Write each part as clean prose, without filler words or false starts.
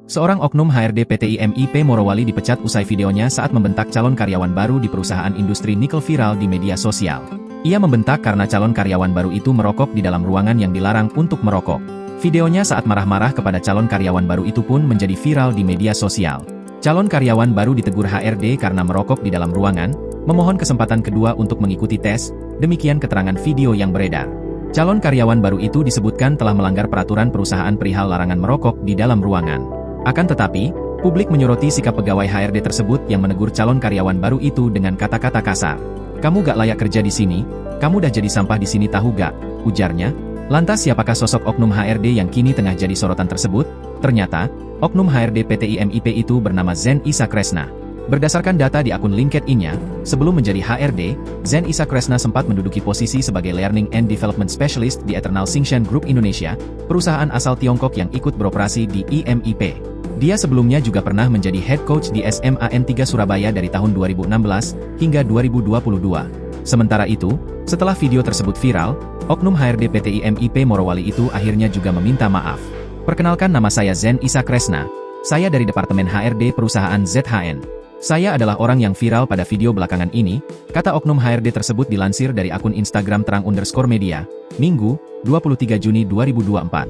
Seorang oknum HRD PT IMIP Morowali dipecat usai videonya saat membentak calon karyawan baru di perusahaan industri nikel viral di media sosial. Ia membentak karena calon karyawan baru itu merokok di dalam ruangan yang dilarang untuk merokok. Videonya saat marah-marah kepada calon karyawan baru itu pun menjadi viral di media sosial. Calon karyawan baru ditegur HRD karena merokok di dalam ruangan, memohon kesempatan kedua untuk mengikuti tes, demikian keterangan video yang beredar. Calon karyawan baru itu disebutkan telah melanggar peraturan perusahaan perihal larangan merokok di dalam ruangan. Akan tetapi, publik menyoroti sikap pegawai HRD tersebut yang menegur calon karyawan baru itu dengan kata-kata kasar. "Kamu gak layak kerja di sini, kamu dah jadi sampah di sini tahu gak?" ujarnya. Lantas siapakah sosok oknum HRD yang kini tengah jadi sorotan tersebut? Ternyata, oknum HRD PT IMIP itu bernama Zen Isa Kresna. Berdasarkan data di akun LinkedIn-nya, sebelum menjadi HRD, Zen Isa Kresna sempat menduduki posisi sebagai Learning and Development Specialist di Eternal Tsingshan Group Indonesia, perusahaan asal Tiongkok yang ikut beroperasi di IMIP. Dia sebelumnya juga pernah menjadi head coach di SMAN 3 Surabaya dari tahun 2016 hingga 2022. Sementara itu, setelah video tersebut viral, oknum HRD PT IMIP Morowali itu akhirnya juga meminta maaf. "Perkenalkan, nama saya Zen Isa Kresna. Saya dari Departemen HRD Perusahaan ZHN. Saya adalah orang yang viral pada video belakangan ini," kata oknum HRD tersebut dilansir dari akun Instagram terang_media, Minggu, 23 Juni 2024.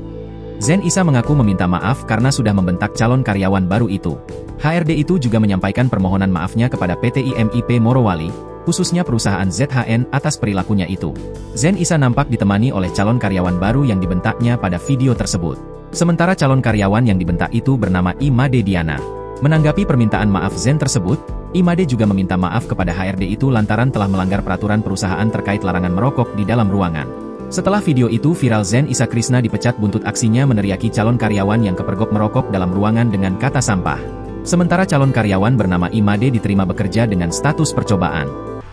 Zen Isa mengaku meminta maaf karena sudah membentak calon karyawan baru itu. HRD itu juga menyampaikan permohonan maafnya kepada PT IMIP Morowali, khususnya perusahaan ZHN atas perilakunya itu. Zen Isa nampak ditemani oleh calon karyawan baru yang dibentaknya pada video tersebut. Sementara calon karyawan yang dibentak itu bernama Imade Diana. Menanggapi permintaan maaf Zen tersebut, Imade juga meminta maaf kepada HRD itu lantaran telah melanggar peraturan perusahaan terkait larangan merokok di dalam ruangan. Setelah video itu viral, Zen Isa Kresna dipecat buntut aksinya meneriaki calon karyawan yang kepergok merokok dalam ruangan dengan kata sampah. Sementara calon karyawan bernama Imade diterima bekerja dengan status percobaan.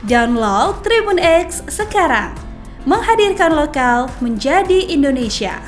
Download Tribun X sekarang, menghadirkan lokal menjadi Indonesia.